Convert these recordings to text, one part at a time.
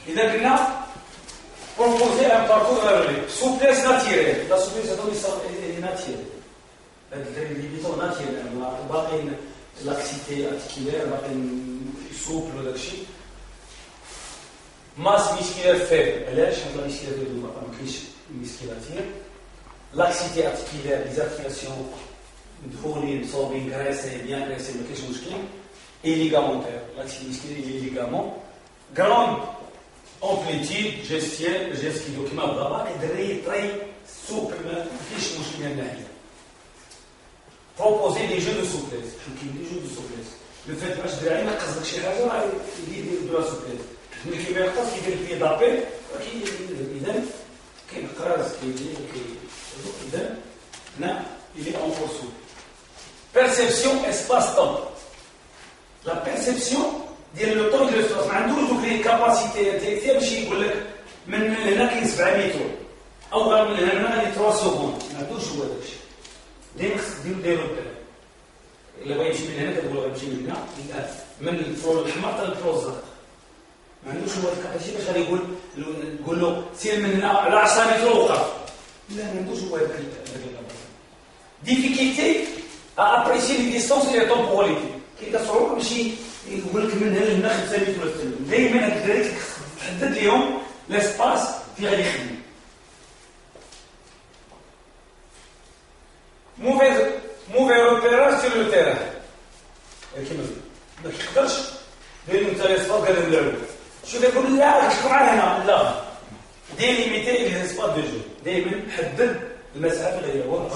إذا قلنا proposer un parcours aéré, souplesse naturelle, la souplesse est naturelle. الريبيتون ناتيرال باقي لاكسيتي ارتيكولير باقي سوبل وداك الشيء. ماس ميسكيلير فيبل، علاش؟ حيت لا ميسكيلير ديالو ما كاينش ميسكيلاتير. لاكسيتي ارتيكولير لي زارتيكاسيون مدخولين صوبين كراسي بيان كراسي ما كاينش مشكل. اي ليغامونتير لاكسيتي ميسكيلير لي ليغامون. غراند امبليتيود جيستيو كيما بغا باقي دري طري سوبل ما كاينش مشكل من الناحيه. Proposer des jeux de souplesse. Des jeux de souplesse. Le fait que je dirais que je vais de la souplesse. Mais qui veut dire qu'il y a des pieds d'appel, il est encore souple. Perception espace-temps. La perception ديال لو طون ديال الاسباس ما عندوش دوك لي كاباسيتي انتيليكتيال باش يقول لك من هنا كاين 700 متر او من هنا غادي 3 سكوند ما عندوش هو داك الشيء. ديما خصك ديرو بلان. إلا بغا يمشي من هنا كتقول له غيمشي من هنا من الفلور الأحمر حتى الفلور الزرق. ما عندوش هو الكاباسيتي باش غادي تقول له سير من هنا على 10 متر ووقف. لا ما عندوش هو هذاك الكاباسيتي. ديفيكيلتي ابريسي لي ديستونس اي تومبوراليتي. كاين صعوبة باش يقول لك من هنا لهنا 5 متر ولا 6 متر. دايما هاد الدراري تحدد لهم لاسباس فين غادي يخدم. Mauvais repérage sur le terrain. كيما ما تقدرش دير انت لاسباس قال نلعبوا. شوف يقول لا شكون معاه هنا لا. ديليميتي لي اسباس دو جو. دائما حدد المسافه اللي هو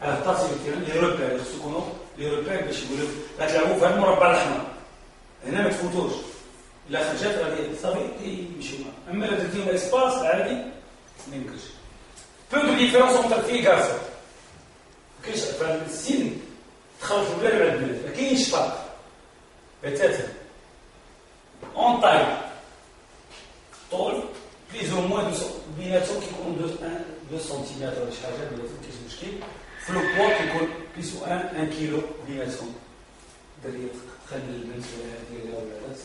التاسي التيران لي روبير خصو يكونوا لي روبير باش يقول لك غتلعبوا في المربع الاحمر. هنا ما تفوتوش. الا خرجت غادي صافي يمشيو. اما الا درتيهم اسباس عادي ما يمكنش. peu de différence entre filles et garçons. كاينش فالسن تخرج في بلاد ولا البلاد ما كاينش فرق بتاتا اون طاي طول بليز او موان بيناتهم كيكون 2 سنتيمتر ولا شي حاجه بيناتهم كاينش مشكل. في لو بوا كيكون بليز او 1 كيلو بيناتهم. دريه تخلي البنت ولا هذه ولا هذا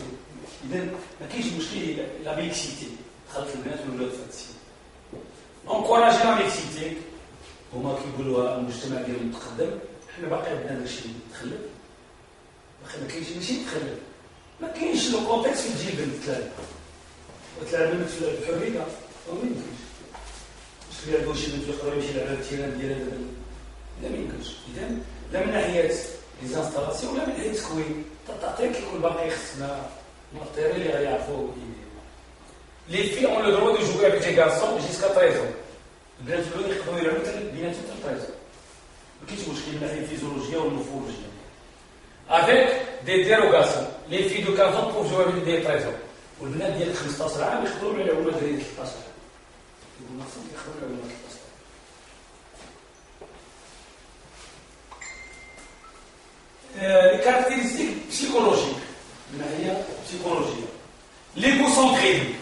اذا ما كاينش مشكل. لا ميكسيتي دخلت البنات والولاد في السن انكوراجي لا ميكسيتي. هما كيقولوا المجتمع ديالهم متقدم. حنا باقي عندنا داكشي متخلف. باقي ما كاينش ماشي متخلف. ما كاينش لو كونتكست فين تجي البنت تلعب. وتلعب بنت في الحريه ما يمكنش. باش يلعبوا شي بنت يقدر يمشي يلعب التيران ديالها لا ما يمكنش. اذا لا من ناحيه لي زانستالاسيون ولا من ناحيه التكوين. التطبيق كيكون باقي خصنا مارتيري اللي غيعرفوا لي في اون لو دروا دو جوغي افيك لي غارسون جيسكا 13 ans. البنات الولاد يقدروا يلعبوا بيناتهم 13 ans. ما كاينش مشكل من ناحيه الفيزيولوجيه والمورفولوجيه. Avec des dérogations. Les filles de 15 ans peuvent jouer avec des 13 ans. والبنات ديال 15 عام يقدروا يلعبوا مع دراري 13 عام. يقولوا خصهم يقدروا يلعبوا مع 13 عام. Les caractéristiques psychologiques. من ناحيه psychologique. L'égocentrisme.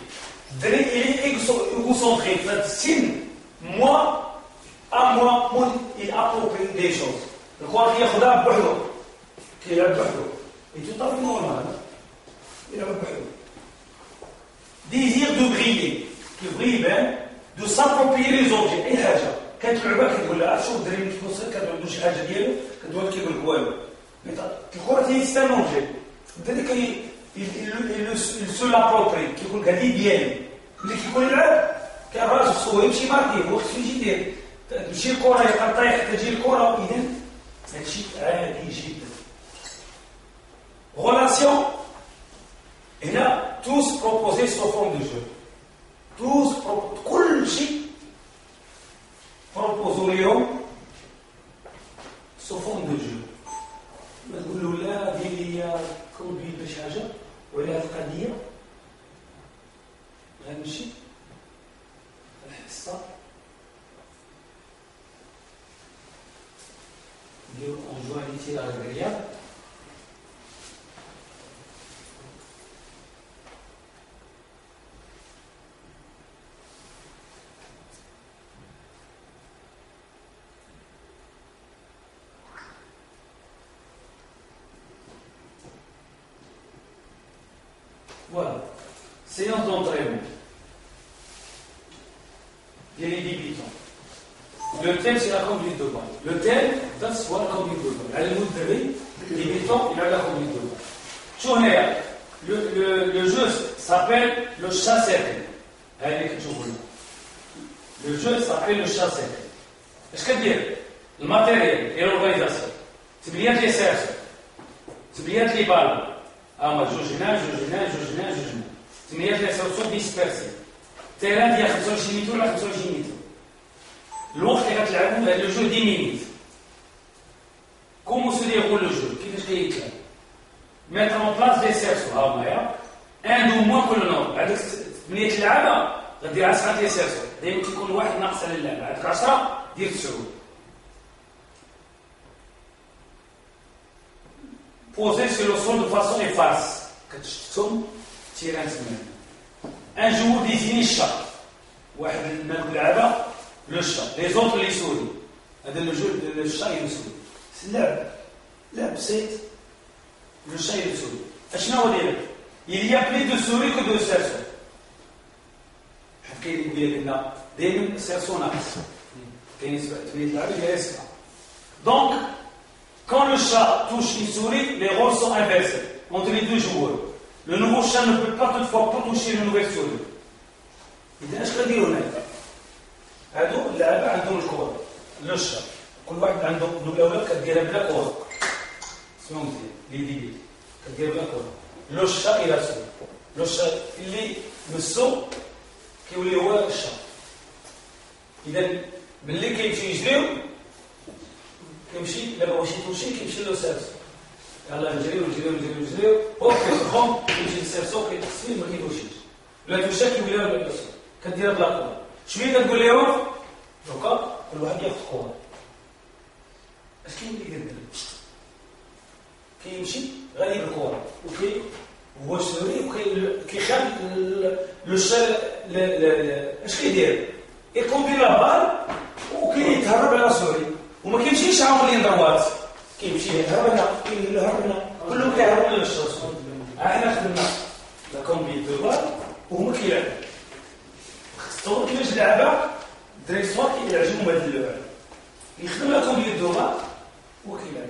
الدراري اللي égocentré في هذا السن moi à moi il approprie des choses. الكره كياخذها بوحدو كيلعب بوحدو et tout à fait normal يلعب بوحدو. désir de briller كيبغي يبان de s'approprier les objets. اي حاجه كانت لعبه كتقول لها شوف الدراري اللي كيوصل كان عنده شي حاجه ديالو كتقول كيقول لك والو. الكره هي سي ان اوبجي. الدراري il se l'approprie كيقول لك هذه ديالي. ملي كيكون يلعب كان راجل صغير يمشي ماركي هو خصو يجي يدير. تمشي الكره يبقى طايح تجي الكره. اذا هادشي عادي جدا. relation هنا tous proposés sous forme de jeu. tous كل شيء بروبوزو ليهم sous forme de jeu. ما تقول له لا دير لي كوبي باش حاجه ولا هذه القضيه غنمشي الحصه نديرو اون جواليتي على الرياض. Voilà. séance d'entraînement. Les débutants. Le thème, c'est la conduite de balle. Le thème, c'est la conduite de balle. Les débutants, il a la conduite de balle. Le jeu s'appelle le chat-cercle. Le jeu s'appelle le chat-cercle. Est-ce que dire le matériel et l'organisation? C'est bien les cercles. C'est bien les balles. جوجنا تمنيات لي سوسو ديسبيرسي تيران ديال 25 متر ولا 25 متر الوقت اللي غتلعبوا هذا لو جو 10 مينيت كومو سو ديغول لو جو كيفاش كيتلعب mettre en place des cerceaux ها هما ان دو موان كل نوع عندك 8 لعابه غدير 10 لي سيرسو دائما كيكون واحد ناقص على اللعبه عندك 10 دير 9 posé sur le sol de façon efface. Un joueur désigne chat. Le chat. Les autres les souris. Le jeu le chat et le souris. C'est le chat et le souris. Il y a plus de souris que de cerceaux. Donc, quand le chat touche une souris, les rôles sont inversés entre les deux joueurs. Le nouveau chat ne peut pas toutefois pas toucher une nouvelle souris. إذا إيش غادي يديروا هناك؟ هادو اللعابة عندهم الكرة، لو chat. كل واحد عنده الأولاد كديرها بلا كرة. اسمهم مزيان، لي ديبي. كدير بلا كرة. لو chat إلى souris. لو chat اللي مسو كيولي هو الشا. إذا ملي كيمشي يجريو كيمشي لا بغاوش يتوشي كيمشي له سيرسو يلاه نجريو هو كيخدم كيمشي للسيرسو كيتسفي ما كيتوشيش لا توشا كيولي له السيرسو كدير بلا كره شويه كتقول لهم دوكا كل واحد ياخذ كره اش كيولي يدير كيمشي غادي بالكره هو سوري كيخاف لو شا اش كيدير يكوبي لا بال وكيتهرب على سوري وما كيمشيش عاون لين ضروات كيمشي يهرب هنا كلهم كيهربوا للشخص احنا خدمنا لا كومبي دو بال وهما كيلعبوا تصور كيفاش اللعبه الدراري الصغار كيعجبهم هذا اللعبه يخدم لا كومبي دو بال وكيلعب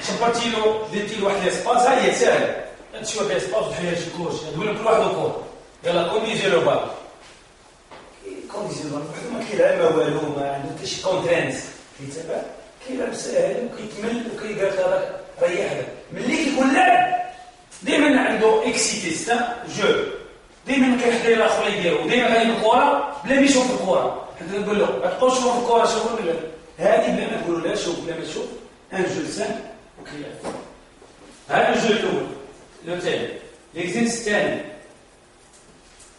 شبرتي له درتي له واحد ليسباس ها هي ساهله تشوف ليسباس بحال شي كوش هادو كل واحد وكور يلا كومبي ديروا بال كونديسيون ما كيلعب ما والو ما عنده حتى شي كونترينت كيتابع كيلعب ساهل وكيكمل وكيقال هذاك ريح هذاك ملي كيكون لاعب دائما عنده اكسيتي جو دائما كيحضر الاخر يديرو دائما غادي بالكره بلا ما يشوف الكره حتى نقول له ما تبقاوش تشوفوا الكره شوفوا ولا هذه بلا ما تقولوا لا شوف بلا ما تشوف ان جو سان وكيلعب هذا الجو الاول لو ثاني ليكزيرسيس الثاني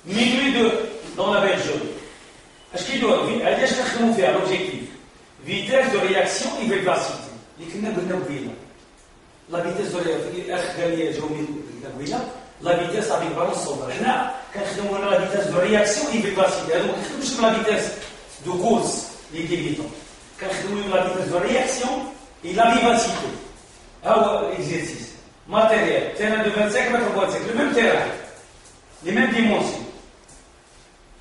ميلوي دو دون لا بيل جون اش كيدور هادي اش كنخدموا فيها لوبجيكتيف فيتاس دو رياكسيون اي فيلاسيتي اللي كنا قلنا قبيله لا فيتاس دو رياكسيون الاخ قال لي جاوبني قبيله لا فيتاس افيك بالون صوبر حنا كنخدموا لا فيتاس دو رياكسيون اي فيلاسيتي هادو ما كنخدموش لا فيتاس دو كورس لي ديبيتون كنخدموا لا فيتاس دو رياكسيون اي لا فيفاسيتي ها هو الاكزيرسيس ماتيريال تيران دو 25 متر 25 لو ميم تيران لي ميم ديمونسيون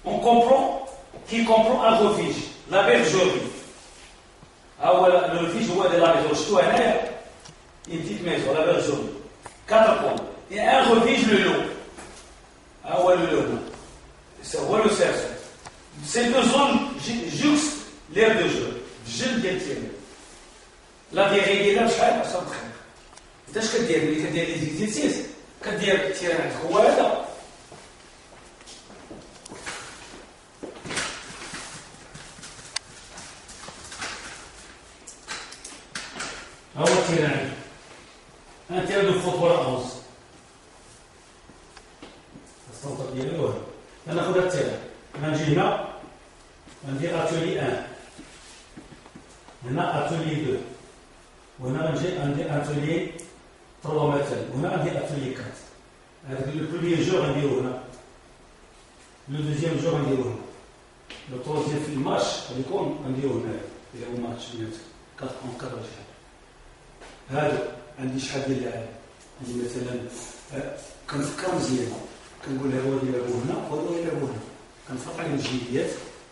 on comprend qui comprend un refuge, la bergerie. Le refuge, je vois de la maison. Je suis une petite maison, la bergerie. 4 points. Et un refuge, le lot. Le lot. C'est le cerceau. Ces deux zones jouxtent l'aire de jeu. Je le détiens. La vérité, là, je suis à 130. Tu sais ce que dire? Tu dis les exercices. Tu dis, tiens, voilà. هو تيران un terrain de football à 11 السنتر ديالو هو ناخذ التيران غنجي هنا غندير اتولي 1 هنا اتولي 2 وهنا غندير اتولي 3 مثلا وهنا غندير اتولي 4 هذاك لو بروميير جو غنديرو هنا لو دوزيام جو غنديرو هنا لو تروزيام في الماتش غيكون غنديرو هنا إذا هو ماتش 4 اون 4 هذا عندي شحال ديال اللاعب عندي مثلا كنفكر مزيان كنقول لها هو يلعبوا هنا وهو يلعبوا هنا، كنفرق عليهم الجهيات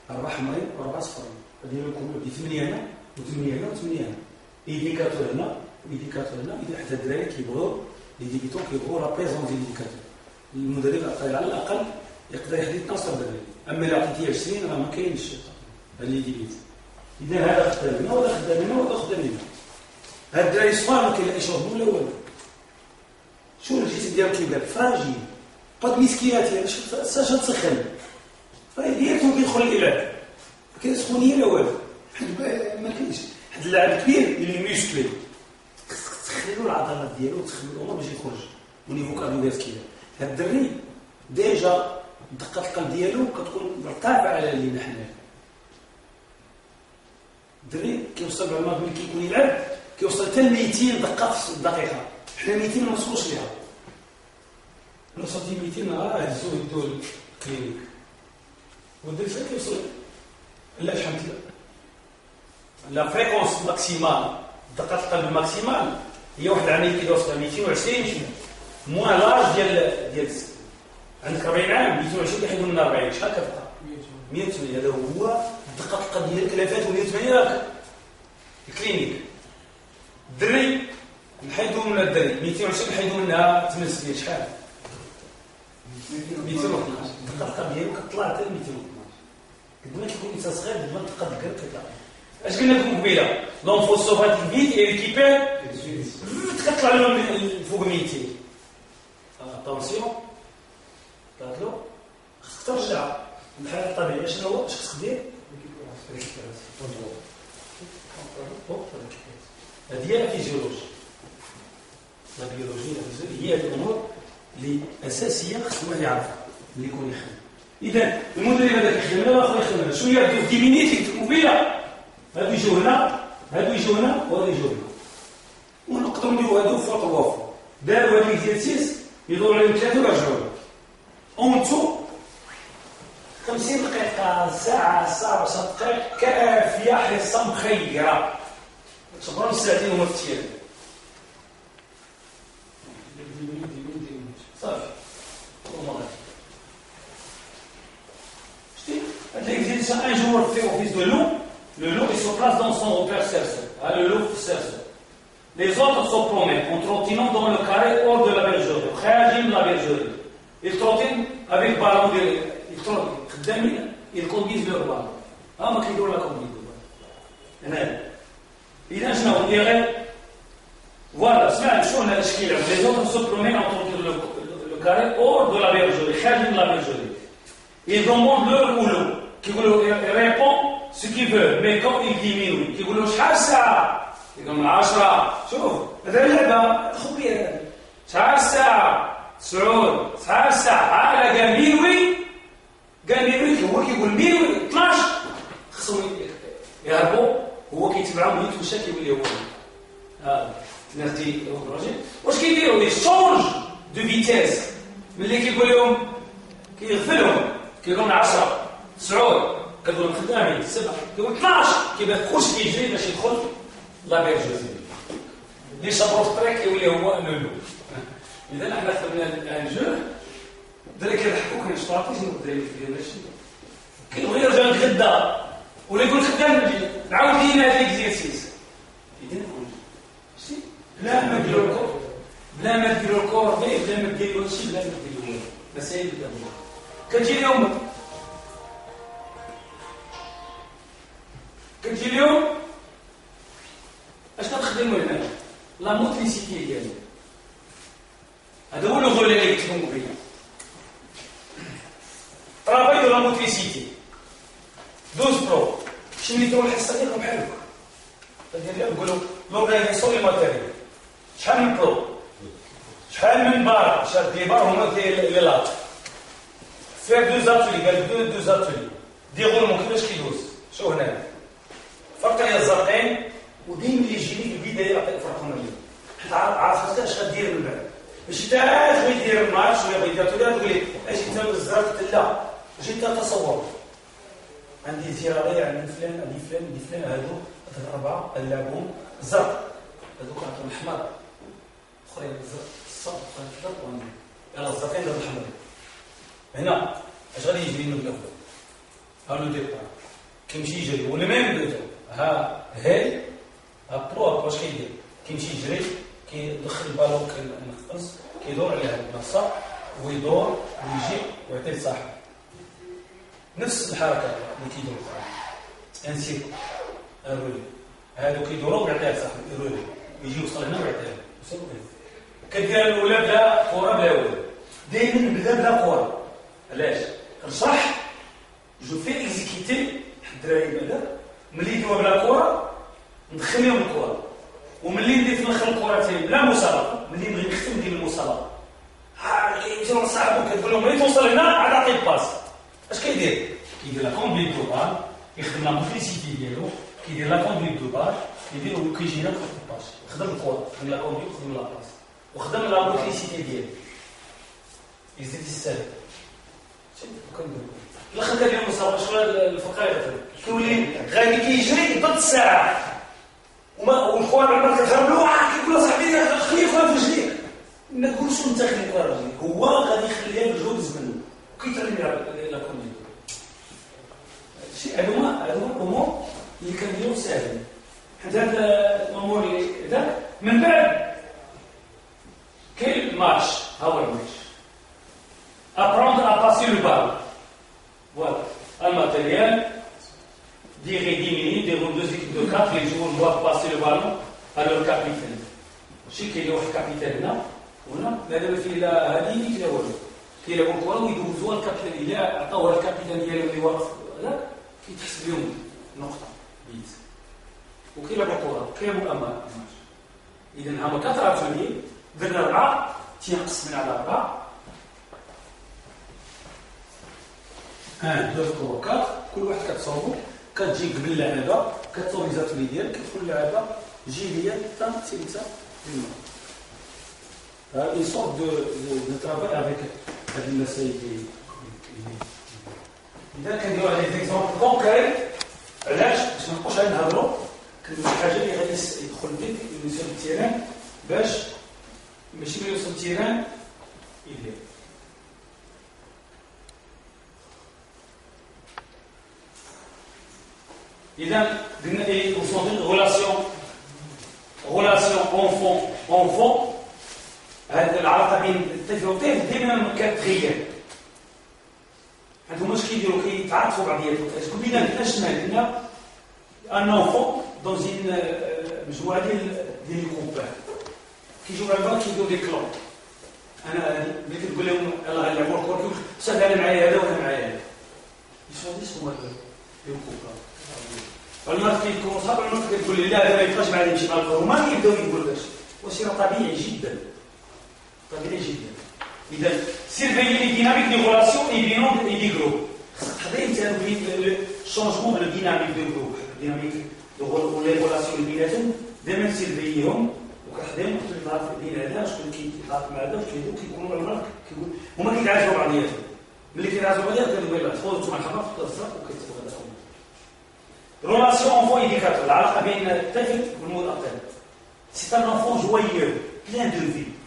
4 حمرين و4 صفرين، غادي لكم 8 هنا و8 هنا و8 هنا، ايديكاتور هنا وايديكاتور هنا. اذا حتى الدراري كيبغوا لي ديبيتون كيبغوا لا بريزونس ديال الايديكاتور، المدرب على الاقل يقدر يحدد 12 دراري، اما الا عطيتيه 20 راه ما كاينش هاد لي ديبيت. اذا هذا خدام هنا وهذا خدام هنا وهذا خدام هنا، هاد الدراري صفار ما كيلاقيش ربهم ولا والو. شو الجسم ديالهم كيبدا فراجيل، قد مسكينات يعني ساش تسخن فديالهم كيدخل الالعاب ما كاينش سخونيه لا والو، ما كاينش. حد اللاعب كبير اللي ميسكلي خصك تخليو العضلات ديالو وتخليو الامور باش يخرج ونيفو كارديوفاسكولير. هاد الدري ديجا دقه القلب ديالو كتكون مرتفعه على اللي حنا. الدري كيوصل بعمر ملي كيكون يلعب كيوصل حتى 200 دقه في الدقيقه، حنا 200 ما نوصلوش ليها. لو صدي 200 راه هزو يدو الكلينيك والدري فين كيوصل لا شحال لا فريكونس ماكسيمال دقه القلب الماكسيمال هي واحد العمليه كيوصل 220 موان لاج ديال عندك 40 عام 220 كيحيدوا من 40 شحال كتبقى 180. هذا هو دقه القلب ديالك الا فات 180 راك الكلينيك. الدري نحيدوا من الدري 220 نحيدوا منها 8 سنين شحال 212 دقه القلب ديالك كطلع حتى 212. قد ما كيكون انسان صغير قد ما دقه القلب كتطلع. اش قلنا لكم قبيله لونفوسوفاتيك فيت اي ليكيبير كتطلع لهم فوق 200. اتونسيون قالوا خصك ترجع للحاله الطبيعيه. شنو هو اش خصك دير؟ هذه هي الفيزيولوجي. لا بيولوجي هي الامور اللي اساسيه خص الواحد يعرفها اللي يكون يخدم. اذا المدرب هذا كيخدم لا اخر يخدم شويه يبدو في ديمينيتي قبيله هادو يجوا هنا هادو يجوا هنا وهادو يجوا هنا ونقدروا نديروا هادو فوق الوفو. داروا هاد ليكزيرسيس يدوروا عليهم 3 ويرجعوا اونتو 50 دقيقه ساعه 10 دقائق كافيه حصه مخيره. صبروا ساعتين هما في التيار صافي والله. شتي هاد ليكزيرسيس ان جور في اوفيس دو لو. Le loup il se place dans son repère cerceau. Le loup cerceau. Les autres se promènent en trottinant dans le carré hors de la bergerie. Khajim la bergerie. Ils trottinent avec le ballon. Ils trottinent. Ils conduisent leur ballon. Ah, ma qui doit la conduire. Il a un dirait. Voilà, c'est un chose à l'échelle. Les autres se promènent en trottinant le carré hors de la bergerie. Khajim la bergerie. Ils demandent leur boulot. Qui répond ce qu'il veut, mais quand il diminue, qui يقولوا شحال ساعة؟ يقولوا 10. شوف هذا اللعبة خبير. شحال ساعة؟ 9. شحال ساعة؟ على قال مينوي هو كيقول مينوي 12 خصهم يهربوا هو كيتبعهم يتمشى كيولي هو. الناس دي الراجل واش كيديروا؟ يشونج دو فيتيس ملي كيقول لهم كيغفلهم كيقولوا 10 9 كنقول خدامين 7 كيقول 12 كيبان كلشي كيجري باش يدخل لا بيرجوزي اللي صبروا في الطريق كيولي هو لولو. اذا احنا خدمنا ان جو الدراري كيضحكوا كنشطاطي شنو الدراري ديالنا شنو كيبغي يرجع يتغدى ولا يقول خدام نجي نعاود لينا هذا ليكزيرسيس. اذا شتي بلا ما ديروا الكور بلا ما ديروا الكور بلا ما ديروا هادشي بلا ما ديروا مسائل دابا كتجي اليوم كتجي اليوم اش كتخدموا هنا؟ لا موتريسيتي ديالنا هذا هو الغول اللي قلت لكم قبيله. طرافاي دو لا موتريسيتي 12 برو شنو اللي داو الحصه ديالهم بحال هكا ديال نقولوا لورغانيزاسيون لي ماتيريال شحال من برو شحال من بار شحال دي بار هما ديال لي لاط فير 2 زاتولي قال 2 زاتولي دي غولمون كيفاش كيدوز. شوف هنا فرق هي الزرقين وديما اللي يجيني في البدايه يعطيك فرقهم لي حيت عارف اش غدير من بعد باش انت شويه دير الماتش شويه بغيتي تقول لي اش انت بالزرق لا جيت تصور عندي زراري عندي فلان عندي فلان عندي فلان هادو الاربعه اللعبهم زرق هذوك عطاهم احمر اخرين الصاد اخرين الخضر يلا الزرقين هذا الحمر هنا اش غادي يجري من الاول؟ ها لو ديبار كيمشي يجري ولا ميم بيتو ها هاي ها برو واش كيدير؟ كيمشي يجري كيدخل البالون كينقص كيدور على هاد البلاصه ويدور ويجي ويعطي لصاحبه نفس الحركه اللي كيدير ان سيركل ان رولي هادو كيدوروا ويعطيها لصاحبه رولي يجي يوصل هنا ويعطيها وصل كدير الاولى بلا كره بلا والو دائما نبدا بلا كره علاش؟ صح جو في اكزيكيتي الدراري بعدا ملي يديروا بلا كره ندخل لهم الكره وملي ندير في الاخر الكره تاعي بلا مسابقه ملي نبغي نختم ندير المسابقه كيمشيو لصاحبو كتقول لهم ملي توصل هنا عاد عطي الباس اش كيدير؟ كيدير لا كومبليت دو بال يخدم لا موتريسيتي ديالو كيدير لا كومبليت دو بال يدير وكيجي هنا كيخدم الباس يخدم الكره يخدم لا كومبليت يخدم لا باس وخدم لا موتريسيتي ديالو يزيد يستاهل الاخر كندير المسابقه شنو الفقره كيولي غادي كيجري ضد الساعه والكره عمرها كتهرب له كيقول صاحبي خليه الكره في رجليك ما نقولش انت خلي الكره في رجليك هو غادي يخليها بالجهد منه وكيتعلم لا كومبليت شي هادوما الامور اللي كنديرو ساهلين حيت هاد الامور اللي ذاك من بعد كاين الماتش ها هو الماتش apprendre à passer le ballon voilà un matériel dirait 10 minutes devant deux équipes de 4 les joueurs doivent passer le ballon à leur capitaine شي كاين واحد الكابيتان هنا وهنا لا دابا فيه لا هذه اللي كيلعبوا كيلعبوا الكره ويدوزوها الكابيتان الا عطاوها الكابيتان ديالهم اللي واقف هذاك كيتحسب لهم نقطه بيت وكيلعبوا الكره كيلعبوا امان اذا هما 4 اتولي درنا 4 تينقسم على 4 1 2 3 4 كل واحد كتصاوبو كتجي قبل اللعابه كتصاوب الزاتولي ديالك كتدخل اللعابه جي ليا حتى سيريتا une sorte de travail avec هاد المسائل اذا كنديروا على دي اكزومبل كونكريت علاش باش ما نبقاوش غير نهضروا كنديروا شي حاجه اللي غادي يدخل فيك يوصل للتيران باش ماشي ملي يوصل للتيران يدير إذا قلنا إيه وصلنا relation enfant هذه العلاقة بين الطفل والطفل دائما كتغير هادو واش كيديروا كيتعاطفوا بعضياتهم كلنا قلنا شنو قلنا ان enfant dans une مجموعة ديال الكوبان كيجيو لعبة كيديروا دي كلون أنا ملي كتقول لهم يلاه غنلعبوا الكورة كيقول لك أنا معايا هذا وأنا معايا هذا يشوفوا هما الكوبان والناس كيكونوا صحاب الناس كتقول لي لا هذا ما يبقاش معايا يمشي مع الكره وما يبداو يقولوا داكشي وشي طبيعي جدا طبيعي جدا اذا سيرفيي لي ديناميك دي ريلاسيون اي بينون اي دي جروب تحضير انت لو شونجمون دو ديناميك دو جروب ديناميك دو لي ريلاسيون بيناتهم دائما سيرفييهم وكتحضيرهم في بين هذا شكون كيتعاطف مع هذا كيكونوا الغلط كيقول هما كيتعاشوا بعضياتهم ملي كيتعاشوا بعضياتهم كيقولوا لا تفوتوا انتم الحقيقه في الصف وكيتفقوا relation enfant éducateur العلاقة بين الطفل والمرأة c'est un enfant joyeux plein de vie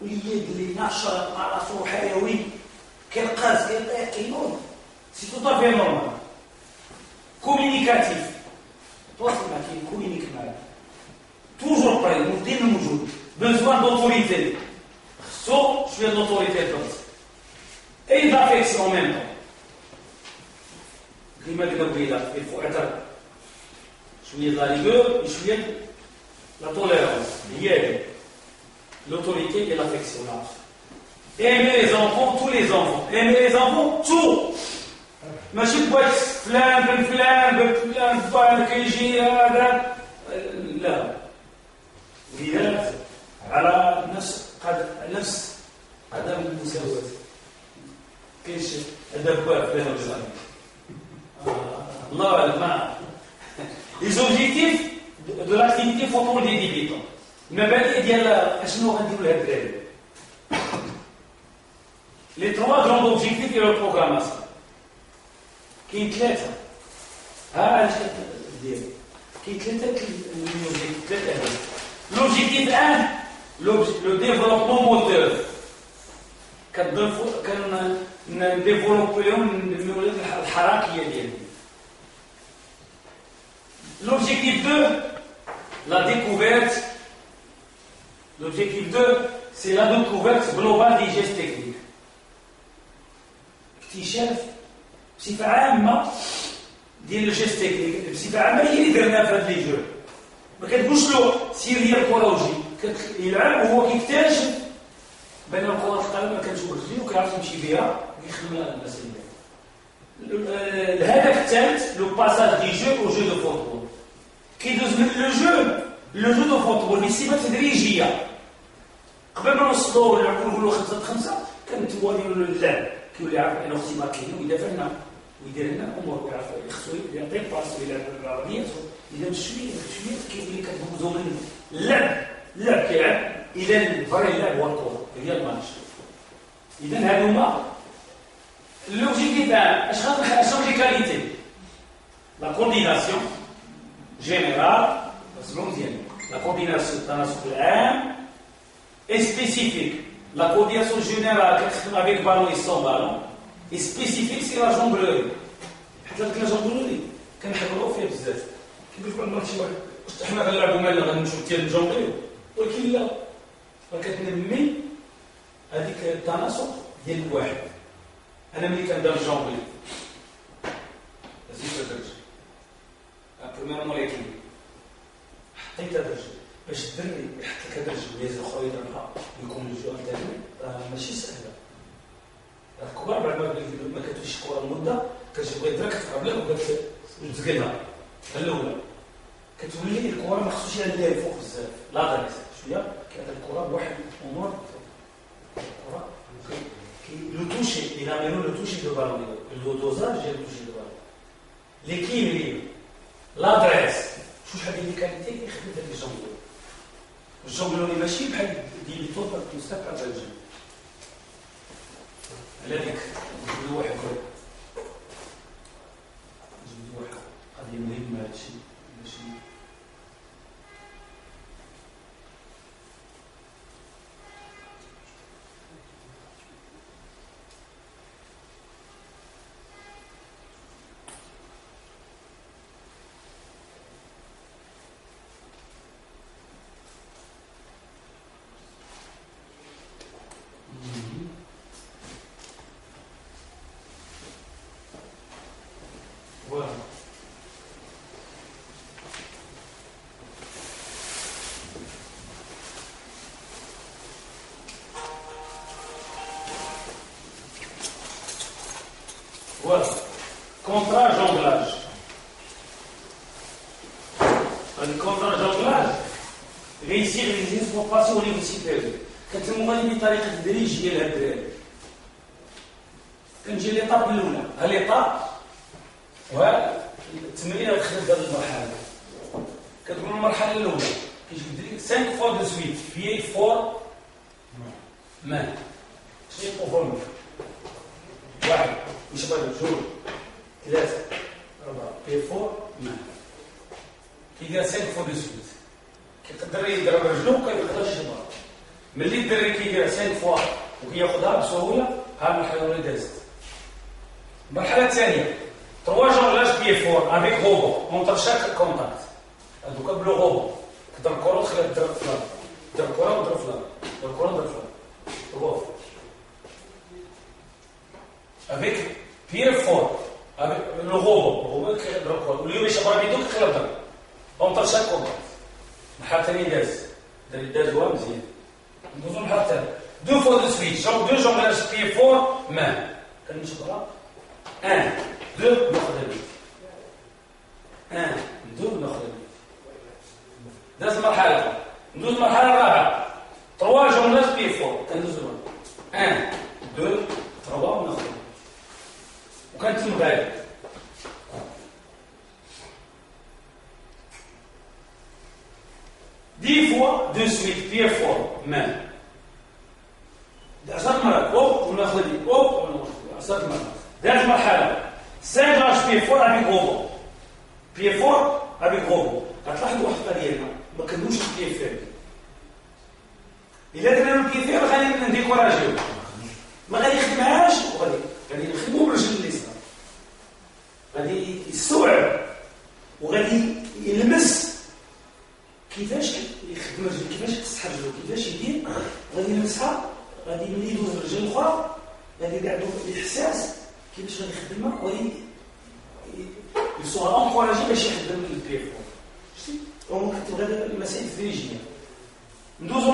اللي ناشط مع راسو حيوي كيرقص كيطيح كينوض سي تو طافي نورمال كومينيكاتيف تواصل معاه كيكومينيك معاه توجور بري ديما موجود بزوان دوتوريتي خصو شويه دوتوريتي الطفل اي دافيكسيون ميم طون كيما قلنا قبيله الفو اعترف شويه لا ريغور شويه لا توليرانس هي هذه l'autorité et l'affection. Aimer les enfants, tous les enfants. Aimer les enfants, tout. ماشي بغيت فلان فلان كيجي هذا لا ولاد على نفس عدم المساواة كاين شي دباب في هذا الزمان الله أعلم les objectifs de l'activité font des débutants المبادئ ديال اشنو غنديروا لهاد الدراري لي 3 غراند اوبجيكتيف ديال البروغراماسيون كاين 3 ها علاش كدير كاين 3 اهداف لوبجيكتيف 1 لو ديفلوبمون موتور كنديفلوبيهم من الحركيه ديالهم. L'objectif 2, la découverte. L'objectif 2, c'est la découverte globale des gestes techniques. اكتشاف بصفة عامة ديال الجيست تكنيك، بصفة عامة هي اللي درنا في هاد لي جو. ما كتقولش له سير ليا الكرة وجي، كيلعب وهو كيكتشف بان الكرة القدم ما كانش رجلي وكيعرف يمشي بها وكيخدم المسائل. الهدف الثالث لو باساج دي جو او جو دو فوتبول. كيدوز من لو جو دو فوتبول بصفة تدريجية. قبل ما نوصلوا ونقولوا 5-5 كان تواليو اللعب كيولي عارف انه خصو ماركينو ويدافع لنا ويدير لنا امور ويعرف خصو يعطي باس ويلعب بالعربيه. اذا شويه كيولي كتدوزو من اللعب كيلعب الى الفري اللعب هو الكره هي الماتش. اذا هادوما لوجيك تاع اش خاص لي كاليتي لا كورديناسيون جينيرال بس مزيان لا كورديناسيون التناسق العام et spécifique. La coordination générale avec ballon et sans ballon. Et spécifique, c'est la jonglerie. حتى ديك لا جونغلوري كنحضروا فيها بزاف. كيقول لك عندنا شي واحد حنا غنلعبوا مالنا غنمشيو ديال الجونغلوري ولكن لا كتنمي هذيك التناسق ديال الواحد. انا ملي كندير الجونغلوري زيد درجه بروميير موليكول حطيت درجه باش الدري يحط لك درجه ويزيد اخرى يضربها ويكون الجو تاعو ماشي سهله. الكبار بعد ما كتمشي الكره المده كتبغي يدرك تقرب لك وتزقلها الاولى كتولي الكره ما خصوش يدير فوق بزاف لا دريس شويه كيعطي الكره بواحد الامور الكره لو توشي الى ميرو لو توشي دو بالون لو دوزاج ديال لو توشي دو بالون ليكيليبر لا دريس شوف هذه اللي كاليتي كيخدم هاد لي جونغلور. الجونغلوري ماشي بحال ديال لي طوب مستقع على الجنب على ديك نجبدو واحد قضيه مهمه هادشي ماشي Voilà. Contra-jonglage. Le contra-jonglage réussir les exportations au niveau supérieur. كتمغني بطريقه تدريجيه لهاد الدراري. كنجي ليطاب الاولى، ها ليطاب وها التمرين غتخدم هاد المرحله. كتقول المرحله الاولى كيجبد لك 5 فوا دو سويت بيي فور مان. شنو يقول واحد مش بغا جوج ثلاثة أربعة بي فور مان كيدير 5 فوا دو سويت كيقدر يضرب رجلو وكيقدرش يضرب. ملي الدري كيدير 5 فوا وكياخذها بسهولة ها المرحلة الأولى دازت. المرحلة الثانية 3 جونغلاج بي فور افيك روبو اونتر شاك كونتاكت. هادوكا بلو روبو تضرب كرة وتخليها تضرب في الأرض تضرب كرة وتضرب في الأرض تضرب كرة وتضرب في الأرض. avec pied fort avec le robot qui يضرب واليوم يشبر بيدو كيخلي يضرب اونتر شاك كونتاكت. المرحلة الثانية داز هو مزيان. ندوزو المرحلة الثانية 2 فوا دو سويت دو جونغلاج بي فور مان كنمشي برا 1 2 ناخذ البيت 1 2 ناخذ البيت. داز المرحلة ندوز المرحلة الرابعة 3 جونغلاج بي فور كندوزو 1 2 3 وناخذ وكانت المغاية 10 فوا دو سويت بيي فور مان 10 مرات اوب وناخذ دي اوب وناخذ 10 مرات. داز مرحلة 5 لاش بيي فور افيك روبو بيي فور افيك روبو. غتلاحظوا واحد القضية هنا ما كندوش البيي فير. إلا درنا البيي فير غادي نديكوراجيو ما غادي يخدمهاش غادي يخدمو بالرجل اليسار، غادي يستوعب وغادي يلمس كيفاش يخدم رجل، كيفاش تسحب رجلو، كيفاش يدير، غادي يلمسها، غادي ملي يدوز الرجل الاخرى غادي يبقى عنده الاحساس كيفاش غادي يخدمها، وغادي يسوها انكوراجي باش يخدم البيفو. شتي؟ دونك كتبغي المسائل التدريجيه. ندوزو